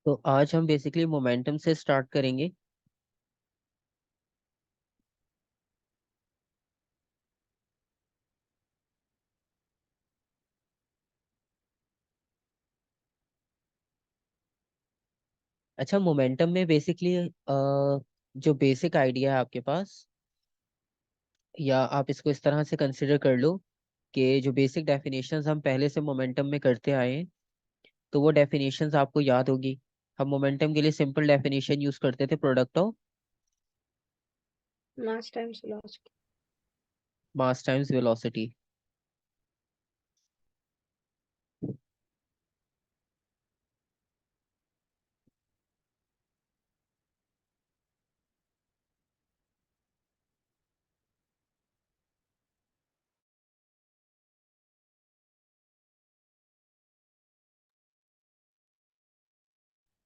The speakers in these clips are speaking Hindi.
तो आज हम बेसिकली मोमेंटम से स्टार्ट करेंगे। अच्छा, मोमेंटम में बेसिकली जो बेसिक आइडिया है आपके पास, या आप इसको इस तरह से कंसिडर कर लो कि जो बेसिक डेफिनेशंस हम पहले से मोमेंटम में करते आए हैं, तो वो डेफिनेशंस आपको याद होगी। हम मोमेंटम के लिए सिंपल डेफिनेशन यूज करते थे, product of mass times velocity. Mass times velocity.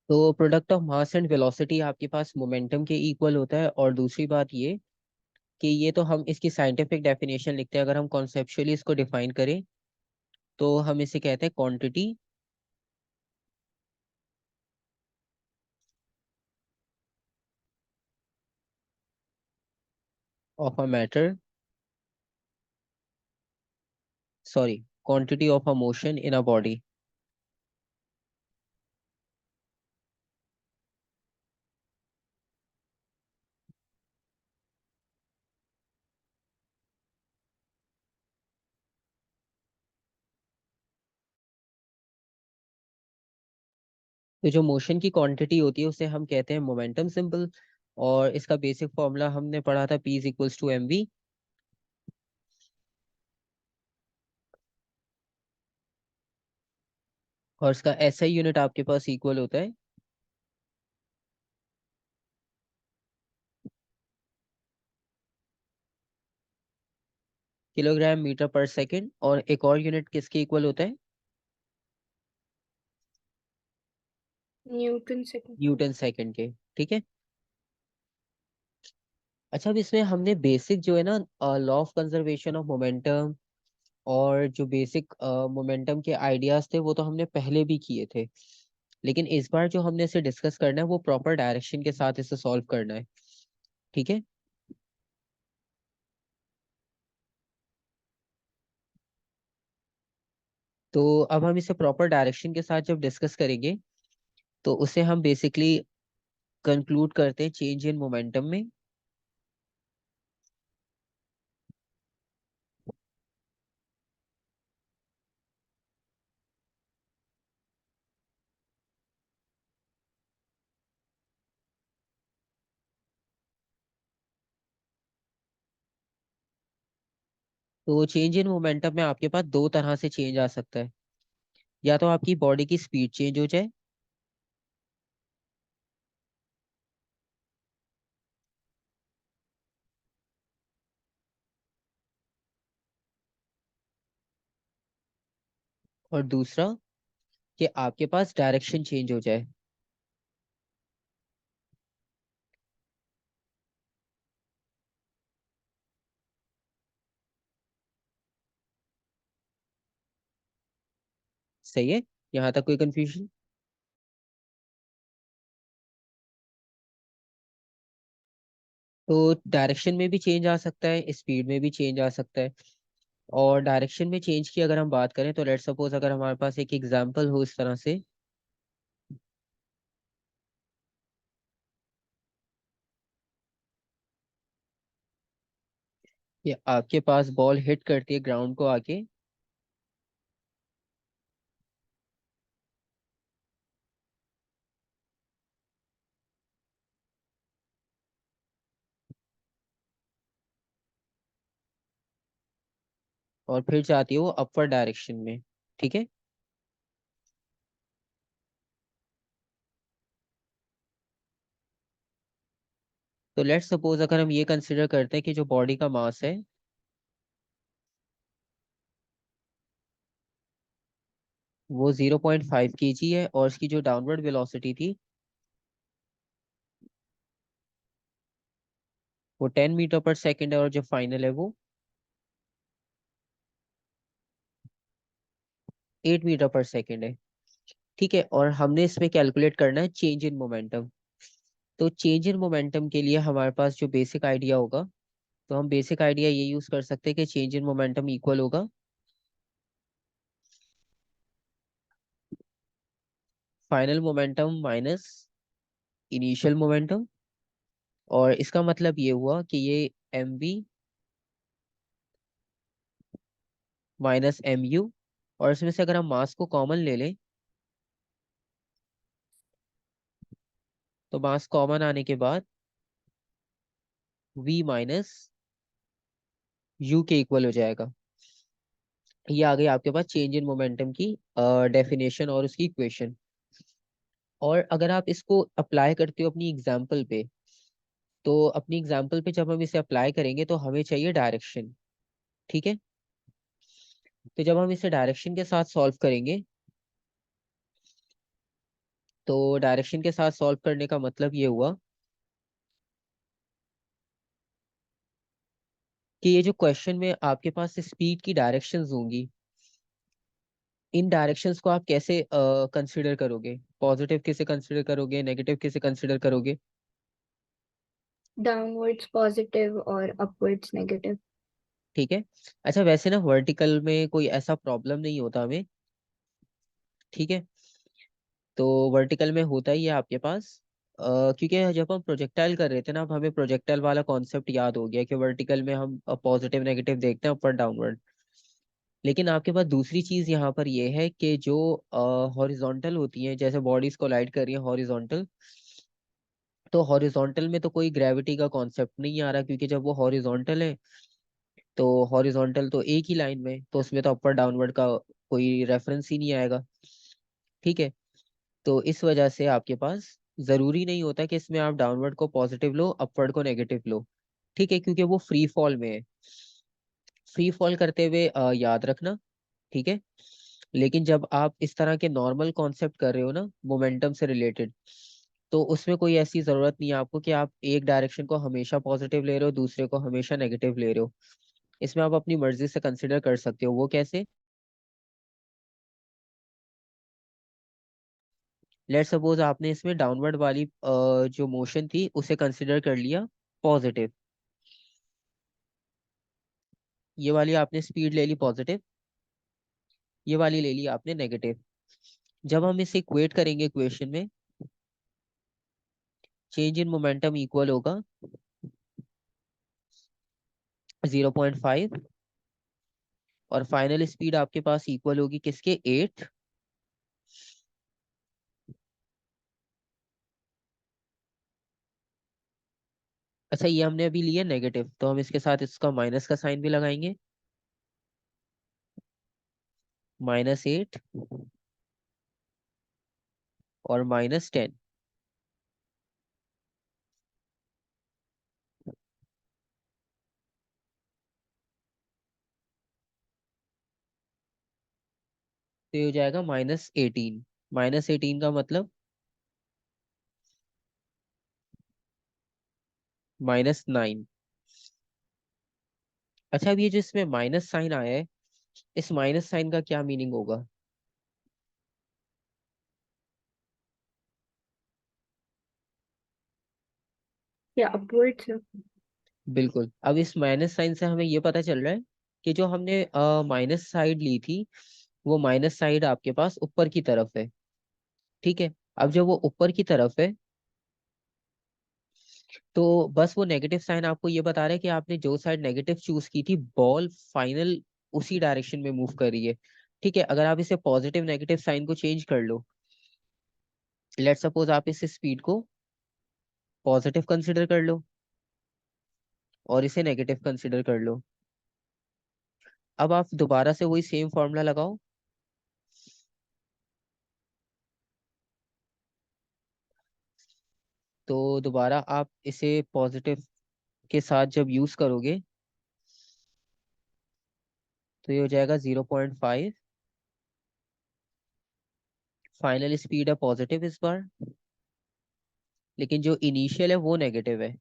तो product of mass and velocity आपके पास मोमेंटम के इक्वल होता है। और दूसरी बात ये कि ये तो हम इसकी साइंटिफिक डेफिनेशन लिखते हैं, अगर हम कॉन्सेप्चुअली इसको डिफाइन करें तो हम इसे कहते हैं quantity of a matter, sorry, quantity of a motion in a body. तो जो मोशन की क्वांटिटी होती है उसे हम कहते हैं मोमेंटम सिंबल। और इसका बेसिक फॉर्मूला हमने पढ़ा था, P is equals to mv। और इसका SI यूनिट आपके पास इक्वल होता है किलोग्राम मीटर पर सेकंड। और एक और यूनिट किसके इक्वल होता है? Newton second. न्यूटन सेकंड के। ठीक है। अच्छा, अब इसमें हमने बेसिक जो है ना, law of conservation of momentum और जो बेसिक मोमेंटम के आइडियाज थे वो तो हमने पहले भी किए थे। लेकिन इस बार जो हमने इसे डिस्कस करना है वो प्रॉपर डायरेक्शन के साथ इसे सॉल्व करना है। ठीक है। तो अब हम इसे प्रॉपर डायरेक्शन के साथ जब डिस्कस करेंगे तो उसे हम बेसिकली कंक्लूड करते हैं चेंज इन मोमेंटम में। तो चेंज इन मोमेंटम में आपके पास दो तरह से चेंज आ सकता है। या तो आपकी बॉडी की स्पीड चेंज हो जाए, और दूसरा कि आपके पास डायरेक्शन चेंज हो जाए। सही है? यहाँ तक कोई कंफ्यूजन? तो डायरेक्शन में भी चेंज आ सकता है, स्पीड में भी चेंज आ सकता है। और डायरेक्शन में चेंज की अगर हम बात करें तो लेट्स सपोज अगर हमारे पास एक एग्जांपल हो इस तरह से कि आपके पास बॉल हिट करती है ग्राउंड को आके, और फिर जाती है वो अपवर्ड डायरेक्शन में। ठीक है। तो लेट्स सपोज अगर हम ये कंसिडर करते हैं कि जो बॉडी का मास है वो 0.5 kg है, और इसकी जो डाउनवर्ड वेलोसिटी थी वो 10 मीटर पर सेकेंड है, और जो फाइनल है वो 8 मीटर पर सेकेंड है। ठीक है, और हमने इसमें कैलकुलेट करना है चेंज इन मोमेंटम। तो चेंज इन मोमेंटम के लिए हमारे पास जो बेसिक आइडिया होगा, तो हम बेसिक आइडिया ये यूज कर सकते हैं कि चेंज इन मोमेंटम इक्वल होगा final momentum minus initial momentum. और इसका मतलब ये हुआ कि ये M V minus M U, और इसमें से अगर हम मास को कॉमन ले लें, तो मास कॉमन आने के बाद वी माइनस यू के इक्वल हो जाएगा। ये आ गई आपके पास चेंज इन मोमेंटम की डेफिनेशन और उसकी इक्वेशन। और अगर आप इसको अप्लाई करते हो अपनी एग्जाम्पल पे, तो अपनी एग्जाम्पल पे जब हम इसे अप्लाई करेंगे तो हमें चाहिए डायरेक्शन। ठीक है, तो जब हम इसे डायरेक्शन के साथ सॉल्व करेंगे, तो डायरेक्शन के साथ सॉल्व करने का मतलब ये हुआ कि ये जो क्वेश्चन में आपके पास स्पीड की डायरेक्शंस होंगी, इन डायरेक्शंस को आप कैसे कंसिडर करोगे? पॉजिटिव कैसे कंसिडर करोगे, नेगेटिव कैसे कंसिडर करोगे? डाउनवर्ड्स पॉजिटिव और अपवर्ड्स नेगेटिव। ठीक है। अच्छा, वैसे ना वर्टिकल में कोई ऐसा प्रॉब्लम नहीं होता हमें। ठीक है, तो वर्टिकल में होता ही है आपके पास, क्योंकि जब हम प्रोजेक्टाइल कर रहे थे ना, अब हमें प्रोजेक्टाइल वाला कॉन्सेप्ट याद हो गया कि वर्टिकल में हम पॉजिटिव नेगेटिव देखते हैं, ऊपर डाउनवर्ड। लेकिन आपके पास दूसरी चीज यहाँ पर ये है कि जो हॉरिजॉन्टल होती हैं, जैसे बॉडीज कोलाइड कर रही है हॉरिजॉन्टल, तो हॉरिजॉन्टल में तो कोई ग्रेविटी का कॉन्सेप्ट नहीं आ रहा, क्योंकि जब वो हॉरिजॉन्टल है, तो हॉरिजॉन्टल तो एक ही लाइन में, तो उसमें तो अपर डाउनवर्ड का कोई रेफरेंस ही नहीं आएगा। ठीक है, तो इस वजह से आपके पास जरूरी नहीं होता कि इसमें आप डाउनवर्ड को पॉजिटिव लो, अपवर्ड को नेगेटिव लो। ठीक है, क्योंकि वो फ्री फॉल में है। फ्री फॉल करते हुए याद रखना। ठीक है, लेकिन जब आप इस तरह के नॉर्मल कॉन्सेप्ट कर रहे हो ना मोमेंटम से रिलेटेड, तो उसमें कोई ऐसी जरूरत नहीं है आपको कि आप एक डायरेक्शन को हमेशा पॉजिटिव ले रहे हो, दूसरे को हमेशा नेगेटिव ले रहे हो। इसमें आप अपनी मर्जी से कंसिडर कर सकते हो। वो कैसे? लेट सपोज आपने इसमें डाउनवर्ड वाली जो मोशन थी उसे कंसिडर कर लिया पॉजिटिव, ये वाली आपने स्पीड ले ली पॉजिटिव, ये वाली ले ली आपने नेगेटिव। जब हम इसे इक्वेट करेंगे इक्वेशन में, चेंज इन मोमेंटम इक्वल होगा 0.5, और फाइनल स्पीड आपके पास इक्वल होगी किसके? 8। अच्छा, ये हमने अभी लिया नेगेटिव, तो हम इसके साथ इसका माइनस का साइन भी लगाएंगे। -8 और -10। तो ये हो जाएगा -18। -18 का मतलब -9। अच्छा, अब ये जो इसमें माइनस साइन आया है, इस माइनस साइन का क्या मीनिंग होगा? या अपवर्ड्स। बिल्कुल, अब इस माइनस साइन से हमें ये पता चल रहा है कि जो हमने माइनस साइड ली थी, वो माइनस साइड आपके पास ऊपर की तरफ है। ठीक है, अब जब वो ऊपर की तरफ है, तो बस वो नेगेटिव साइन आपको ये बता रहा है कि आपने जो साइड नेगेटिव चूज की थी, बॉल फाइनल उसी डायरेक्शन में मूव कर रही है। ठीक है, अगर आप इसे पॉजिटिव नेगेटिव साइन को चेंज कर लो, लेट सपोज आप इस स्पीड को पॉजिटिव कंसिडर कर लो और इसे नेगेटिव कंसिडर कर लो, अब आप दोबारा से वही सेम फॉर्मूला लगाओ। तो दोबारा आप इसे पॉजिटिव के साथ जब यूज करोगे, तो ये हो जाएगा 0.5। फाइनल स्पीड है पॉजिटिव इस बार, लेकिन जो इनिशियल है वो नेगेटिव है।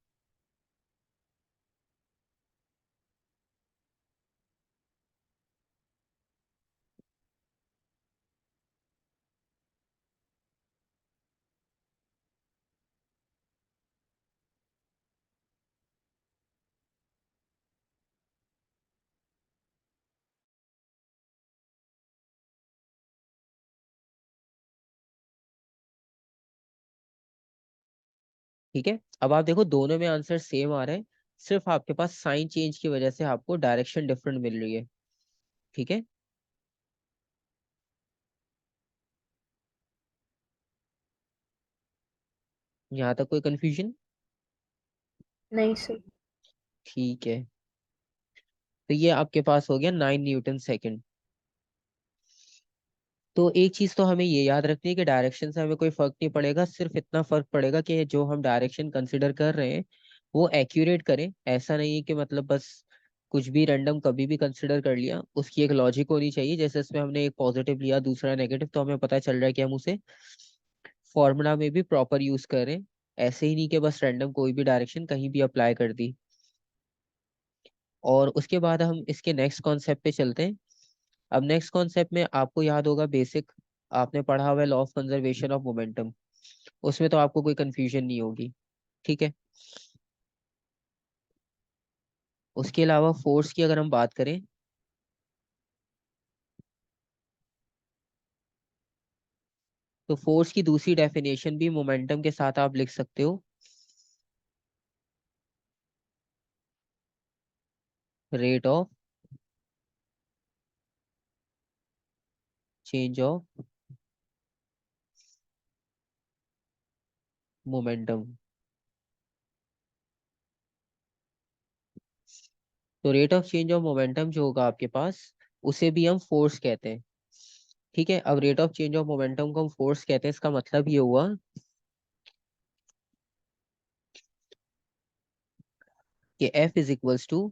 ठीक है, अब आप देखो दोनों में आंसर सेम आ रहे हैं, सिर्फ आपके पास साइन चेंज की वजह से आपको डायरेक्शन डिफरेंट मिल रही है। ठीक है, यहाँ तक कोई कंफ्यूजन? नहीं सर। ठीक है, तो ये आपके पास हो गया 9 न्यूटन सेकेंड। तो एक चीज तो हमें ये याद रखनी है कि डायरेक्शन से हमें कोई फर्क नहीं पड़ेगा, सिर्फ इतना फर्क पड़ेगा कि जो हम डायरेक्शन कंसिडर कर रहे हैं वो एक्यूरेट करें। ऐसा नहीं है कि मतलब बस कुछ भी रैंडम कभी भी कंसिडर कर लिया, उसकी एक लॉजिक होनी चाहिए। जैसे इसमें हमने एक पॉजिटिव लिया दूसरा नेगेटिव, तो हमें पता चल रहा है कि हम उसे फॉर्मूला में भी प्रॉपर यूज करें। ऐसे ही नहीं कि बस रैंडम कोई भी डायरेक्शन कहीं भी अप्लाई कर दी। और उसके बाद हम इसके नेक्स्ट कॉन्सेप्ट पे चलते हैं। अब नेक्स्ट कॉन्सेप्ट में आपको याद होगा बेसिक, आपने पढ़ा हुआ है law of conservation of momentum, उसमें तो आपको कोई कंफ्यूजन नहीं होगी। ठीक है, उसके अलावा फोर्स की अगर हम बात करें, तो फोर्स की दूसरी डेफिनेशन भी मोमेंटम के साथ आप लिख सकते हो, rate of change of momentum. तो rate of change of momentum जो होगा आपके पास, उसे भी हम फोर्स कहते हैं। ठीक है, अब rate of change of momentum को हम फोर्स कहते हैं, इसका मतलब ये हुआ कि F is equals to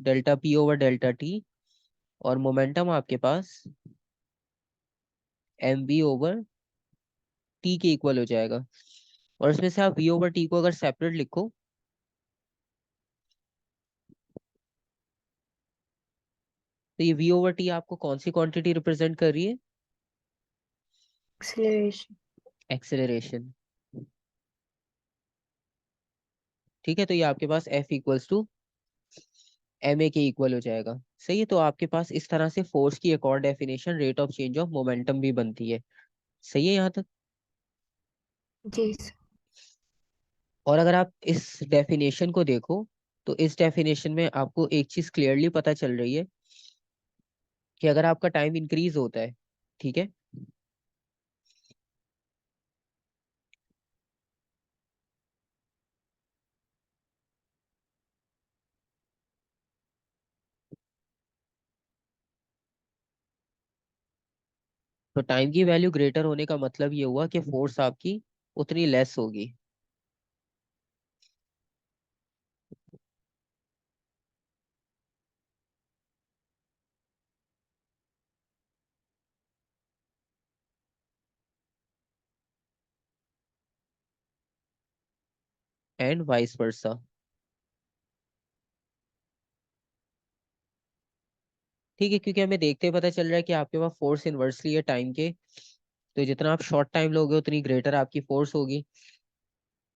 delta P over delta T, और मोमेंटम आपके पास mv ओवर टी के इक्वल हो जाएगा। और इसमें से आप v ओवर टी को अगर सेपरेट लिखो, तो ये v ओवर टी आपको कौन सी क्वांटिटी रिप्रेजेंट कर रही है? एक्सेलरेशन। एक्सेलरेशन। ठीक है, तो ये आपके पास F equals to M A के इक्वल हो जाएगा। सही है, तो आपके पास इस तरह से फोर्स की एक और definition rate of change of momentum भी बनती है। सही है यहाँ तक? जी सर। और अगर आप इस डेफिनेशन को देखो, तो इस डेफिनेशन में आपको एक चीज क्लियरली पता चल रही है कि अगर आपका टाइम इंक्रीज होता है, ठीक है, तो टाइम की वैल्यू ग्रेटर होने का मतलब ये हुआ कि फोर्स आपकी उतनी लेस होगी। And vice versa. ठीक है, क्योंकि हमें देखते ही पता चल रहा है कि आपके पास फोर्स इनवर्सली है टाइम के, तो जितना आप शॉर्ट टाइम लोगे उतनी ग्रेटर आपकी फोर्स होगी।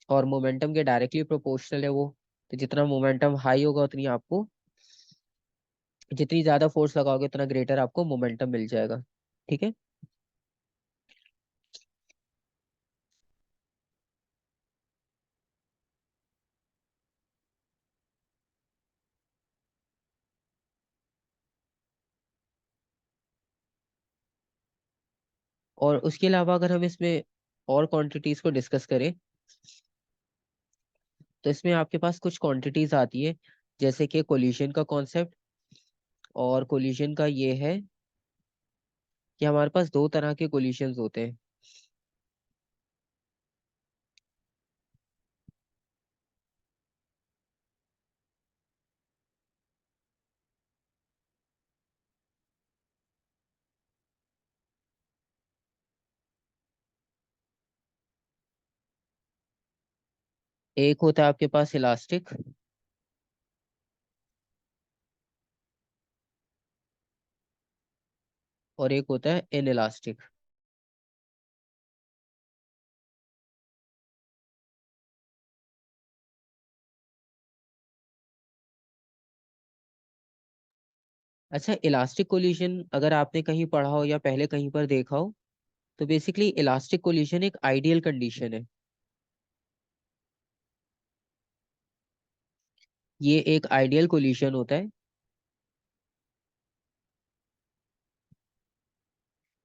और मोमेंटम के डायरेक्टली प्रोपोर्शनल है वो, तो जितना मोमेंटम हाई होगा उतनी आपको, जितनी ज्यादा फोर्स लगाओगे उतना ग्रेटर आपको मोमेंटम मिल जाएगा। ठीक है, और उसके अलावा अगर हम इसमें और क्वांटिटीज को डिस्कस करें, तो इसमें आपके पास कुछ क्वांटिटीज आती है, जैसे कि कोलिशन का कॉन्सेप्ट। और कोलिशन का ये है कि हमारे पास दो तरह के कोलिशंस होते हैं। एक होता है आपके पास इलास्टिक, और एक होता है इनइलास्टिक। अच्छा, इलास्टिक कोलिशन अगर आपने कहीं पढ़ा हो या पहले कहीं पर देखा हो, तो बेसिकली इलास्टिक कोलिशन एक आइडियल कंडीशन है। ये एक आइडियल कोलिशन होता है।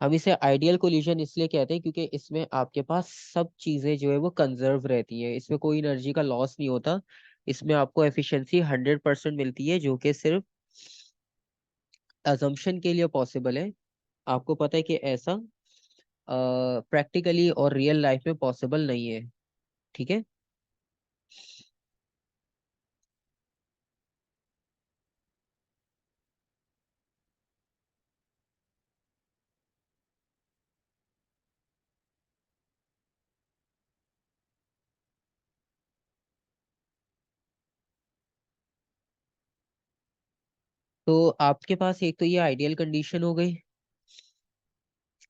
हम इसे आइडियल कोलिशन इसलिए कहते हैं क्योंकि इसमें आपके पास सब चीजें जो है वो कंजर्व रहती हैं, इसमें कोई एनर्जी का लॉस नहीं होता। इसमें आपको एफिशिएंसी 100% मिलती है, जो कि सिर्फ अजम्पशन के लिए पॉसिबल है। आपको पता है कि ऐसा प्रैक्टिकली और रियल लाइफ में पॉसिबल नहीं है। ठीक है। तो आपके पास एक तो ये आइडियल कंडीशन हो गई,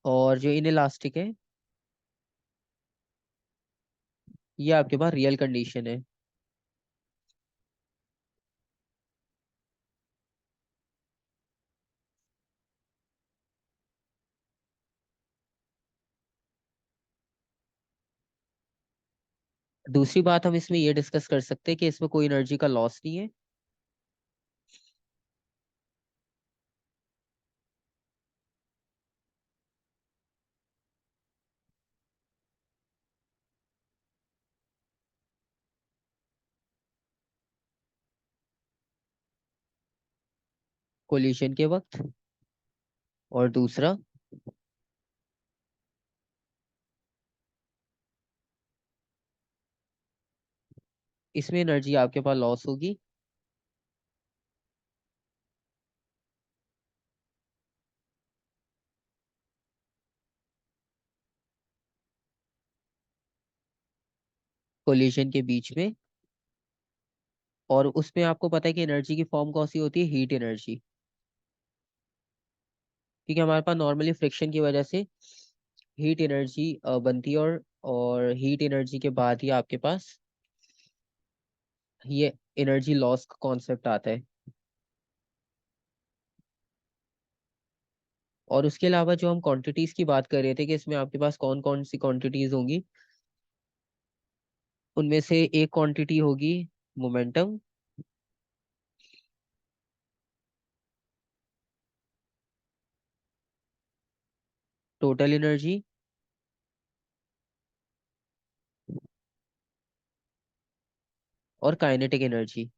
और जो इनइलास्टिक है ये आपके पास रियल कंडीशन है। दूसरी बात हम इसमें ये डिस्कस कर सकते हैं कि इसमें कोई एनर्जी का लॉस नहीं है। कोलिशन के वक्त। और दूसरा, इसमें एनर्जी आपके पास लॉस होगी। कोलिशन के बीच में। और उसमें आपको पता है कि एनर्जी की फॉर्म कौन सी होती है? Heat energy. क्योंकि हमारे पास नॉर्मली फ्रिक्शन की वजह से हीट एनर्जी बनती है, और हीट एनर्जी के बाद ही आपके पास ये एनर्जी लॉस का कॉन्सेप्ट आता है। और उसके अलावा जो हम क्वांटिटीज की बात कर रहे थे कि इसमें आपके पास कौन कौन सी क्वांटिटीज होंगी, उनमें से एक क्वांटिटी होगी मोमेंटम, टोटल एनर्जी, और काइनेटिक एनर्जी।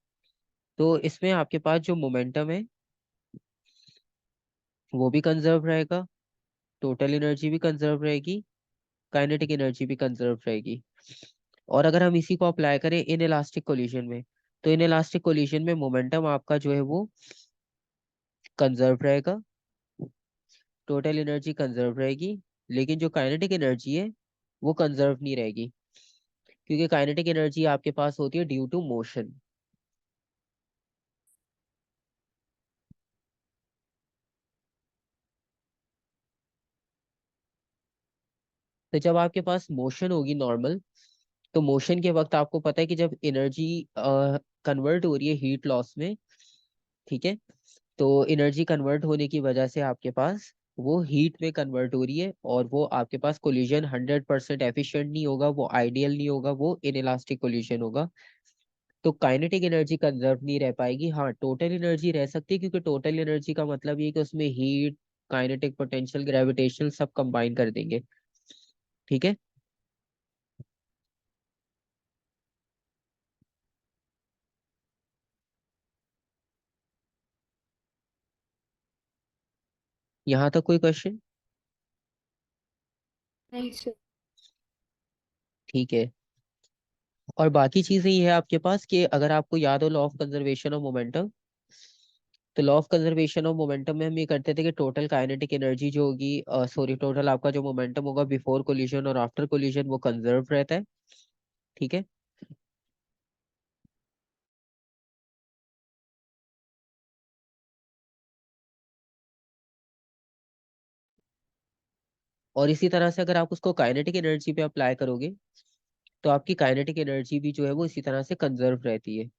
तो इसमें आपके पास जो मोमेंटम है वो भी कंजर्व रहेगा, टोटल एनर्जी भी कंजर्व रहेगी, काइनेटिक एनर्जी भी कंजर्व रहेगी। और अगर हम इसी को अप्लाई करें इन इलास्टिक कोलिशन में, तो इन इलास्टिक कोलिशन में मोमेंटम आपका जो है वो कंजर्व रहेगा, टोटल एनर्जी कंजर्व रहेगी, लेकिन जो काइनेटिक एनर्जी है वो कंजर्व नहीं रहेगी, क्योंकि काइनेटिक एनर्जी आपके पास होती है ड्यू टू मोशन। तो जब आपके पास मोशन होगी नॉर्मल, तो मोशन के वक्त आपको पता है कि जब एनर्जी कन्वर्ट हो रही है हीट लॉस में, ठीक है, तो एनर्जी कन्वर्ट होने की वजह से आपके पास वो हीट में कन्वर्ट हो रही है, और वो आपके पास कोलिजन 100% एफिशिएंट नहीं होगा, वो आइडियल नहीं होगा, वो इनइलास्टिक कोलिजन होगा। तो काइनेटिक एनर्जी कंजर्व नहीं रह पाएगी। हाँ, टोटल एनर्जी रह सकती है, क्योंकि टोटल एनर्जी का मतलब ये है कि उसमें हीट, काइनेटिक, पोटेंशियल, ग्रेविटेशनल सब कंबाइन कर देंगे। ठीक है। यहाँ तक कोई क्वेश्चन? नहीं सर। ठीक है। और बाकी चीजें ये है आपके पास कि अगर आपको याद हो law of conservation of momentum, तो law of conservation of momentum में हम ये करते थे कि टोटल काइनेटिक एनर्जी जो होगी, सॉरी, टोटल आपका जो मोमेंटम होगा बिफोर कोलिजन और आफ्टर कोलिजन, वो कंजर्व रहता है। ठीक है। और इसी तरह से अगर आप उसको काइनेटिक एनर्जी पे अप्लाई करोगे, तो आपकी काइनेटिक एनर्जी भी जो है वो इसी तरह से कंजर्व रहती है।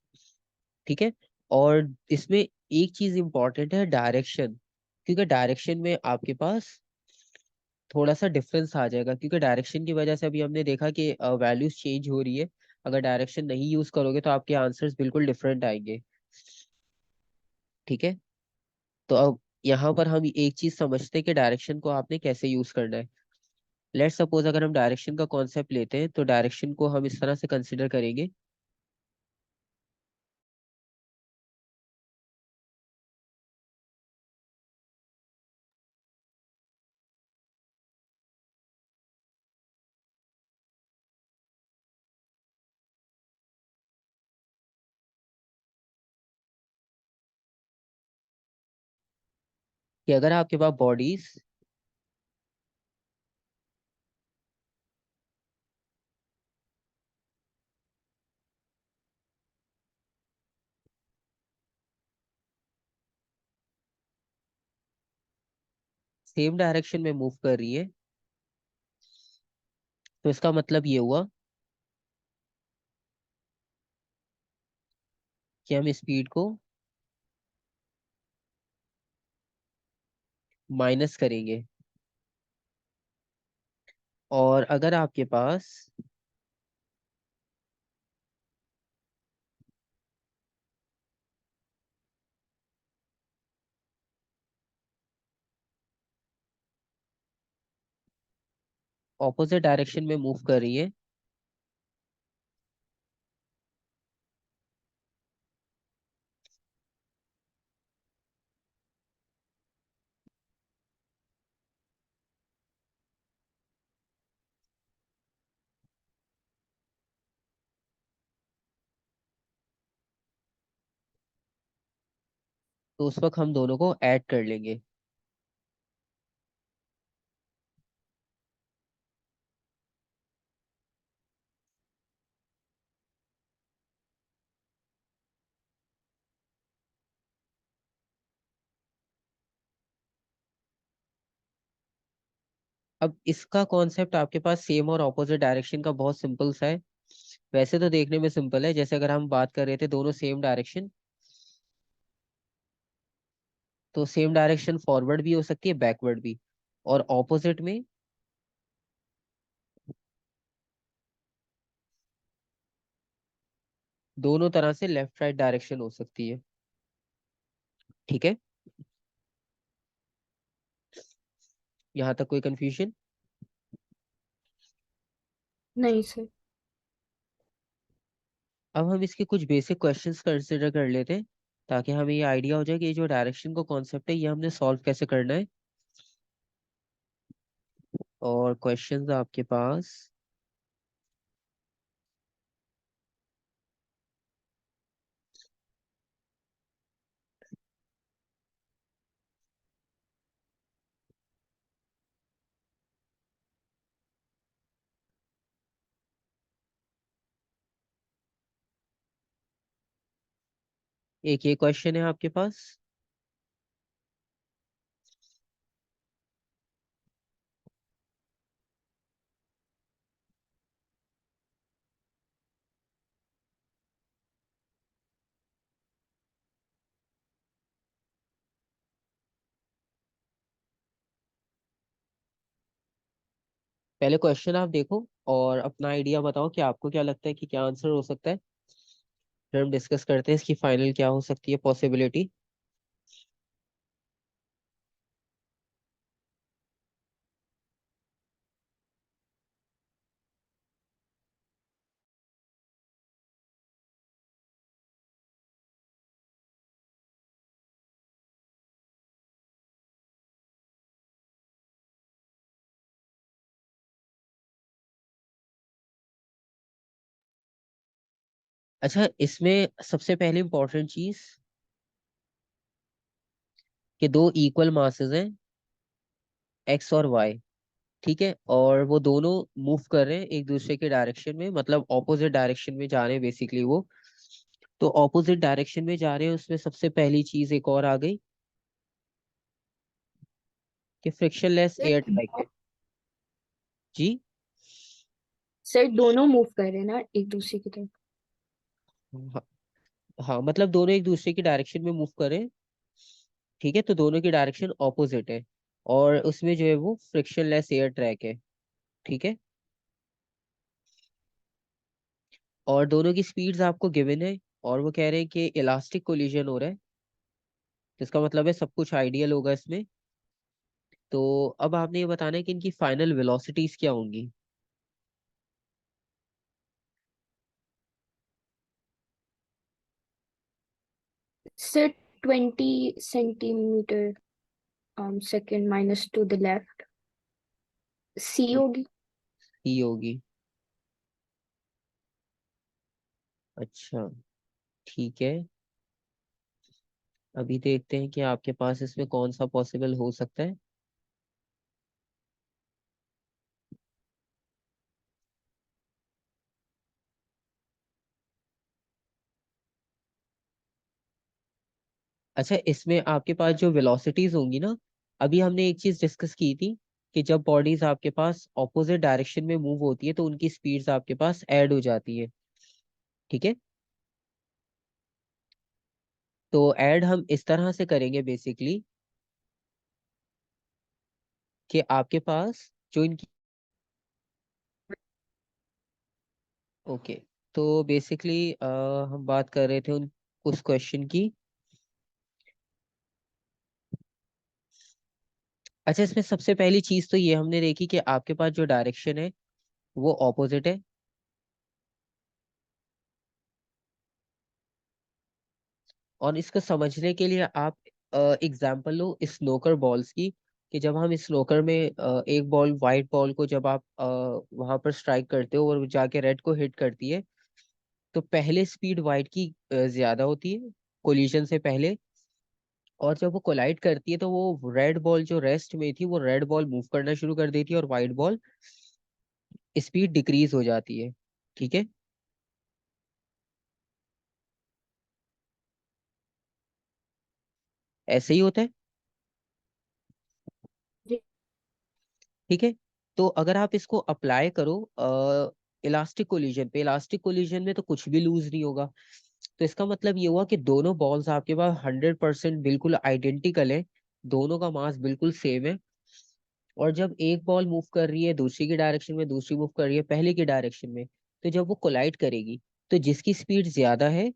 ठीक है। और इसमें एक चीज इंपॉर्टेंट है, डायरेक्शन, क्योंकि डायरेक्शन में आपके पास थोड़ा सा डिफरेंस आ जाएगा, क्योंकि डायरेक्शन की वजह से अभी हमने देखा कि वैल्यूज चेंज हो रही है। अगर डायरेक्शन नहीं यूज करोगे तो आपके आंसर्स बिल्कुल डिफरेंट आएंगे। ठीक है, तो अब यहाँ पर हम एक चीज समझते हैं कि डायरेक्शन को आपने कैसे यूज करना है। लेट सपोज अगर हम डायरेक्शन का कॉन्सेप्ट लेते हैं तो डायरेक्शन को हम इस तरह से कंसिडर करेंगे कि अगर आपके पास बॉडीज सेम डायरेक्शन में मूव कर रही है, तो इसका मतलब ये हुआ कि हम स्पीड को माइनस करेंगे। और अगर आपके पास ऑपोजिट डायरेक्शन में मूव कर रही है, तो उस वक्त हम दोनों को ऐड कर लेंगे। अब इसका कॉन्सेप्ट आपके पास सेम और ऑपोजिट डायरेक्शन का बहुत सिंपल सा है। वैसे तो देखने में सिंपल है, जैसे अगर हम बात कर रहे थे दोनों सेम डायरेक्शन, तो सेम डायरेक्शन फॉरवर्ड भी हो सकती है, बैकवर्ड भी। और ऑपोजिट में दोनों तरह से लेफ्ट राइट डायरेक्शन हो सकती है। ठीक है, यहाँ तक कोई कंफ्यूजन? नहीं सर। अब हम इसके कुछ बेसिक क्वेश्चंस कंसिडर कर लेते हैं, ताकि हमें ये आइडिया हो जाए कि ये जो डायरेक्शन का कॉन्सेप्ट है ये हमने सॉल्व कैसे करना है। और क्वेश्चंस आपके पास एक ये क्वेश्चन है आपके पास। पहले क्वेश्चन आप देखो और अपना आइडिया बताओ कि आपको क्या लगता है कि क्या आंसर हो सकता है। फिर हम डिस्कस करते हैं इसकी फाइनल क्या हो सकती है पॉसिबिलिटी। अच्छा, इसमें सबसे पहले इंपॉर्टेंट चीज कि दो इक्वल मासेस हैं, एक्स और वाई। ठीक है, और वो दोनों मूव कर रहे हैं एक दूसरे के डायरेक्शन में, मतलब ऑपोजिट डायरेक्शन में जा रहे हैं बेसिकली वो। तो ऑपोजिट डायरेक्शन में जा रहे हैं, उसमें सबसे पहली चीज एक और आ गई कि फ्रिक्शनलेस सर एयर टाइप है। जी। सर दोनों मूव कर रहे हैं ना एक दूसरे की तरफ। हाँ, हाँ मतलब दोनों एक दूसरे की डायरेक्शन में मूव करें, ठीक है, तो दोनों की डायरेक्शन ऑपोजिट है, और उसमें जो है वो फ्रिक्शनलेस एयर ट्रैक है, ठीक है, और दोनों की स्पीड्स आपको गिवन है, और वो कह रहे हैं कि इलास्टिक कोलिजन हो रहा है, तो इसका मतलब है सब कुछ आइडियल होगा इसमें। तो अब आपने ये बताना है कि इनकी फाइनल वेलोसिटीज क्या होंगी। Sir 20 centimeter second minus to the left, C होगी। ही होगी, अच्छा, ठीक है, अभी देखते हैं कि आपके पास इसमें कौन सा पॉसिबल हो सकता है। अच्छा, इसमें आपके पास जो वेलोसिटीज होंगी ना, अभी हमने एक चीज डिस्कस की थी कि जब बॉडीज आपके पास ऑपोजिट डायरेक्शन में मूव होती है तो उनकी स्पीड्स आपके पास ऐड हो जाती है, ठीक है, तो ऐड हम इस तरह से करेंगे बेसिकली कि आपके पास जो इनकी, ओके, तो बेसिकली हम बात कर रहे थे उन उस क्वेश्चन की। अच्छा, इसमें सबसे पहली चीज तो ये हमने देखी कि आपके पास जो डायरेक्शन है वो ऑपोजिट है, और इसको समझने के लिए आप एग्जाम्पल लो स्नोकर बॉल्स की, कि जब हम स्नोकर में एक बॉल वाइट बॉल को जब आप वहां पर स्ट्राइक करते हो और वो जाके रेड को हिट करती है, तो पहले स्पीड वाइट की ज्यादा होती है कोलिजन से पहले, और जब वो कोलाइड करती है तो वो रेड बॉल जो रेस्ट में थी वो रेड बॉल मूव करना शुरू कर देती है और वाइट बॉल स्पीड डिक्रीज हो जाती है, ठीक है, ऐसे ही होता है, जी। ठीक है। तो अगर आप इसको अप्लाई करो इलास्टिक कोलिजन पे, इलास्टिक कोलिजन में तो कुछ भी लूज नहीं होगा, तो इसका मतलब ये हुआ कि दोनों बॉल्स आपके पास 100% बिल्कुल आइडेंटिकल है, दोनों का मास बिल्कुल सेम है, और जब एक बॉल मूव कर रही है दूसरी की डायरेक्शन में, दूसरी मूव कर रही है पहले की डायरेक्शन में, तो जब वो कोलाइड करेगी तो जिसकी स्पीड ज्यादा है,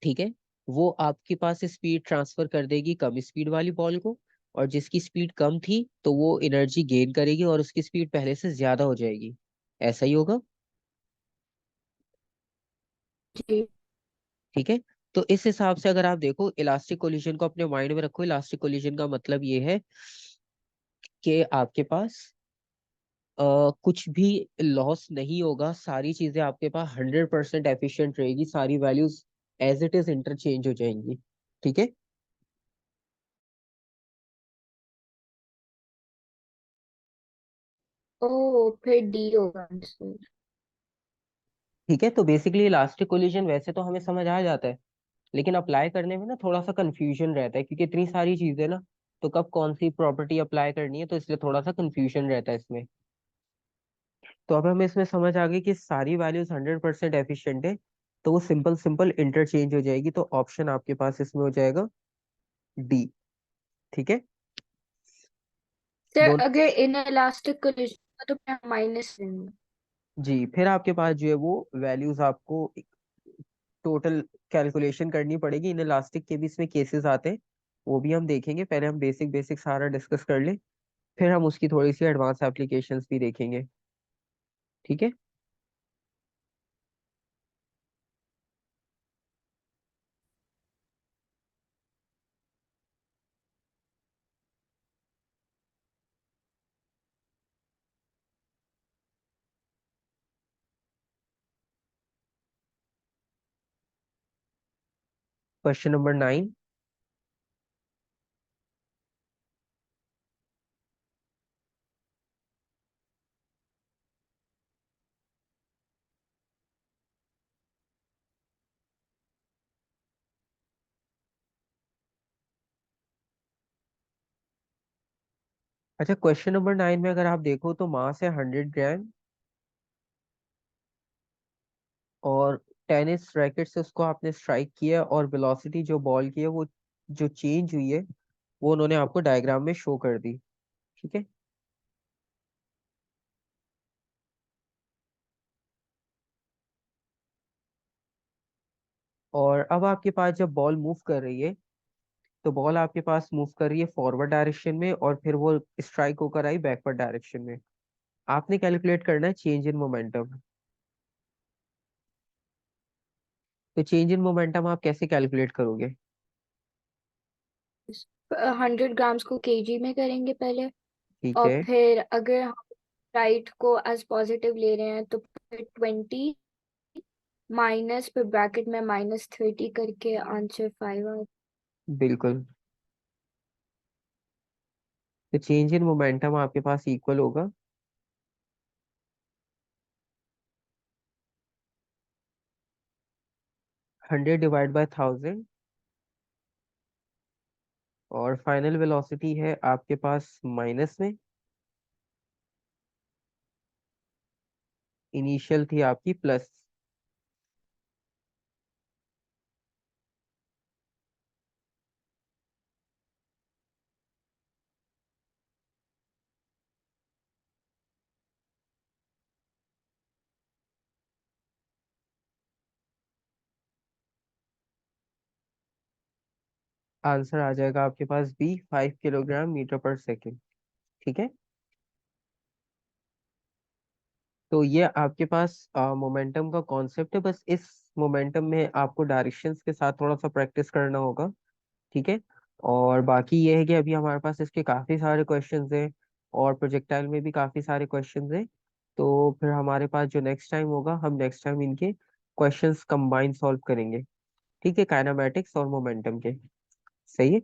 ठीक है, वो आपके पास स्पीड ट्रांसफर कर देगी कम स्पीड वाली बॉल को, और जिसकी स्पीड कम थी तो वो एनर्जी गेन करेगी और उसकी स्पीड पहले से ज्यादा हो जाएगी, ऐसा ही होगा, जी। ठीक है। तो इस हिसाब से अगर आप देखो इलास्टिक कोलिजन को अपने माइंड में रखो, इलास्टिक कोलिजन का मतलब ये है कि आपके पास कुछ भी लॉस नहीं होगा, सारी चीजें आपके पास 100% एफिशिएंट रहेगी, सारी values as it is interchange हो जाएंगी, ठीक है, ओ, फिर डी होगा आंसर। ठीक है। तो बेसिकली इलास्टिक कोलिजन वैसे तो हमें समझ आ जाता है, लेकिन अप्लाई करने में ना थोड़ा सा कंफ्यूजन रहता है, क्योंकि इतनी सारी चीजें ना, तो कब कौन सी प्रॉपर्टी अप्लाई करनी है, तो इसलिए थोड़ा सा कंफ्यूजन रहता है इसमें। तो अब हमें इसमें समझ आ गई कि सारी वैल्यूज 100% एफिशिएंट है, तो वो सिंपल सिंपल इंटरचेंज हो जाएगी, तो ऑप्शन आपके पास इसमें हो जाएगा डी, ठीक है, सर दोनों, अगर इन इलास्टिक कोलिजन तो क्या माइनस लेंगे। जी, फिर आपके पास जो है वो वैल्यूज आपको टोटल कैलकुलेशन करनी पड़ेगी, इन इलास्टिक के भी इसमें केसेस आते हैं, वो भी हम देखेंगे, पहले हम बेसिक बेसिक सारा डिस्कस कर ले, फिर हम उसकी थोड़ी सी एडवांस एप्लीकेशंस भी देखेंगे, ठीक है। Question number 9। अच्छा, क्वेश्चन नंबर 9 में अगर आप देखो तो मास है 100 ग्राम, और टेनिस रैकेट से उसको आपने स्ट्राइक किया और वेलोसिटी जो बॉल की है वो जो चेंज हुई है वो उन्होंने आपको डायग्राम में शो कर दी। ठीक है। और अब आपके पास जब बॉल मूव कर रही है तो बॉल आपके पास मूव कर रही है फॉरवर्ड डायरेक्शन में और फिर वो स्ट्राइक होकर आई बैकवर्ड डायरेक्शन में। आपने कैलकुलेट करना है चेंज इन मोमेंटम। तो चेंज इन मोमेंटम आप कैसे कैलकुलेट करोगे? 100 ग्राम्स को केजी में करेंगे पहले। ठीक और है। फिर अगर हम राइट को एज पॉजिटिव ले रहे हैं तो फिर 20 माइनस, फिर ब्रैकेट में -30 करके आंसर 5 आ। बिल्कुल। तो चेंज इन मोमेंटम आपके पास इक्वल होगा 100/1000। और फाइनल वेलोसिटी है आपके पास माइनस में, इनिशियल थी आपकी प्लस। आंसर आ जाएगा आपके पास बी 5 किलोग्राम मीटर पर सेकेंड। ठीक है। तो ये आपके पास मोमेंटम का कॉन्सेप्ट है। बस इस मोमेंटम में आपको डायरेक्शंस के साथ थोड़ा सा प्रैक्टिस करना होगा। ठीक है। और बाकी ये है कि अभी हमारे पास इसके काफी सारे क्वेश्चंस हैं और प्रोजेक्टाइल में भी काफी सारे क्वेश्चंस हैं। तो फिर हमारे पास जो नेक्स्ट टाइम होगा हम नेक्स्ट टाइम इनके क्वेश्चंस कंबाइन सॉल्व करेंगे। ठीक है, काइनेमेटिक्स और मोमेंटम के। सही है।